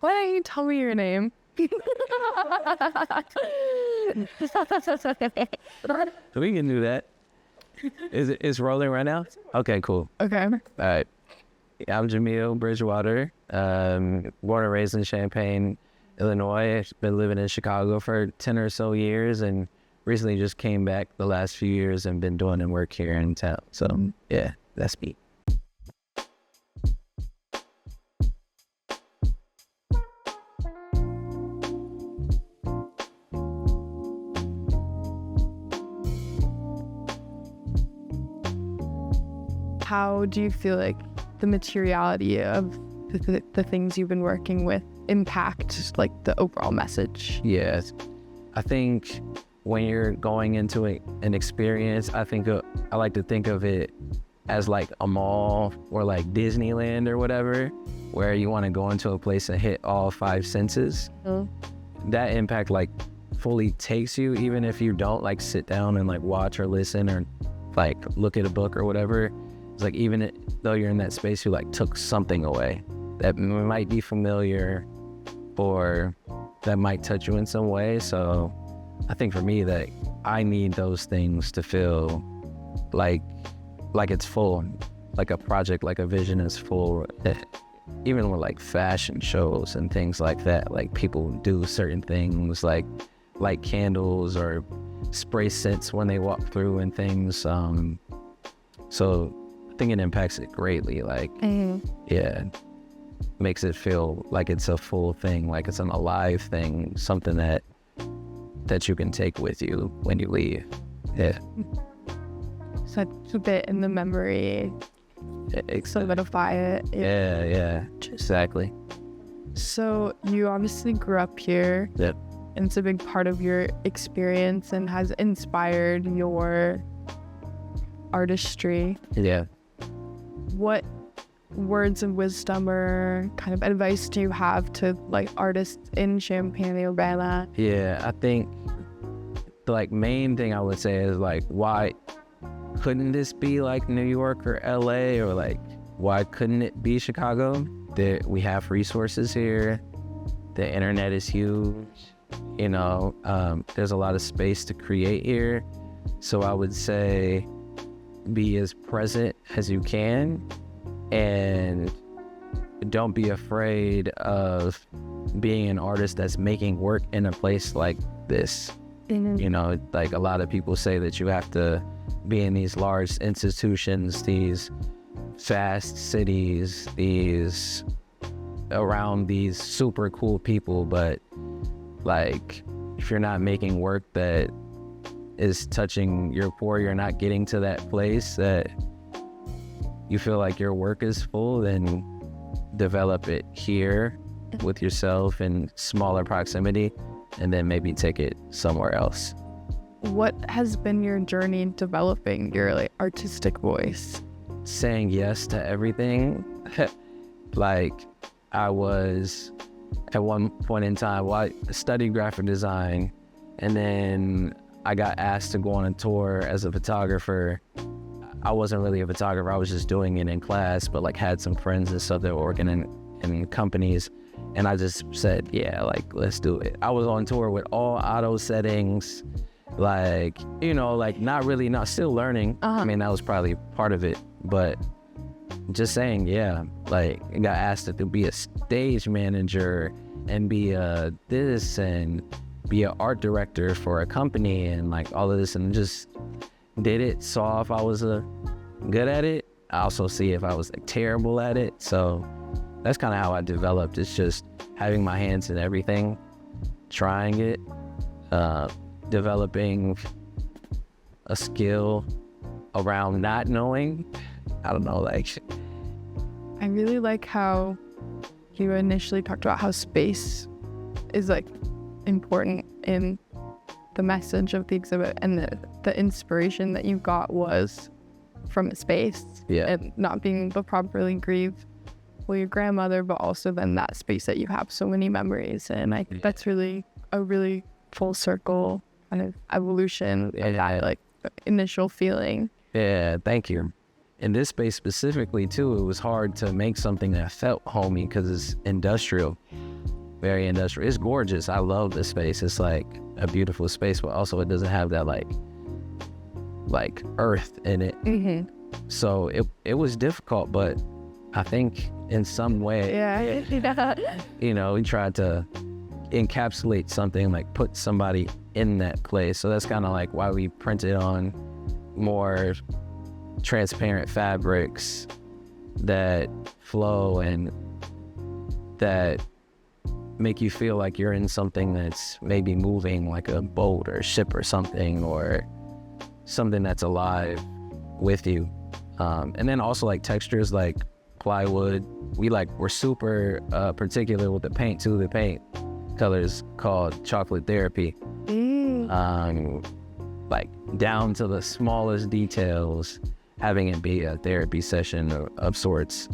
Why don't you tell me your name? We can do that. It's rolling right now? Okay, cool. Okay. All right. I'm Jameel Bridgewater. Born and raised in Champaign, Illinois. I've been living in Chicago for 10 or so years and recently just came back the last few years and been doing work here in town. So, yeah, that's me. How do you feel like the materiality of the things you've been working with impact like the overall message? Yes. I think when you're going into an experience, I like to think of it as like a mall or like Disneyland or whatever, where you want to go into a place and hit all 5 senses. That impact like fully takes you, even if you don't like sit down and like watch or listen or like look at a book or whatever. It's like even though you're in that space, you like took something away that might be familiar or that might touch you in some way. So I think for me that I need those things to feel like it's full, like a project, like a vision is full. Even with like fashion shows and things like that, like people do certain things like light candles or spray scents when they walk through and things. So I think it impacts it greatly. Like, yeah, makes it feel like it's a full thing, like it's an alive thing, something that you can take with you when you leave. Yeah. So keep it in the memory, solidify it. Yeah, exactly. So you obviously grew up here. Yep. And it's a big part of your experience and has inspired your artistry. Yeah. What words of wisdom or kind of advice do you have to like artists in Champaign-Urbana? Yeah, I think the like main thing I would say is like, why couldn't this be like New York or LA, or like why couldn't it be Chicago? That we have resources here, the internet is huge, you know, there's a lot of space to create here. So I would say be as present as you can and don't be afraid of being an artist that's making work in a place like this. You know, like a lot of people say that you have to be in these large institutions, these fast cities, these around these super cool people, but like if you're not making work that is touching your core, you're not getting to that place that you feel like your work is full, then develop it here with yourself in smaller proximity and then maybe take it somewhere else. What has been your journey developing your like artistic voice? Saying yes to everything. Like I was at one point in time, I studied graphic design and then I got asked to go on a tour as a photographer. I wasn't really a photographer, I was just doing it in class, but like had some friends and stuff that were working in companies. And I just said, yeah, like, let's do it. I was on tour with all auto settings, like, you know, like not still learning. I mean, that was probably part of it, but just saying, yeah, like I got asked to be a stage manager and be this and be an art director for a company and like all of this, and just did it, saw if I was good at it. I also see if I was like terrible at it. So that's kind of how I developed. It's just having my hands in everything, trying it, developing a skill around not knowing. I don't know, like. I really like how you initially talked about how space is like important in the message of the exhibit, and the inspiration that you got was from space. Yeah. And not being able to properly grieve your grandmother, but also then that space that you have so many memories. And I think that's really a really full circle kind of evolution of that like initial feeling. Yeah, thank you. In this space specifically too, it was hard to make something that felt homey because it's industrial. very industrial. It's gorgeous. I love the space. It's like a beautiful space, but also it doesn't have that like earth in it. Mm-hmm. So it was difficult, but I think in some way, you know, we tried to encapsulate something, like put somebody in that place. So that's kind of like why we printed on more transparent fabrics that flow and that make you feel like you're in something that's maybe moving, like a boat or a ship or something, or something that's alive with you. And then also like textures like plywood. We're super particular with the paint too. The paint color is called chocolate therapy. Like down to the smallest details, having it be a therapy session of sorts.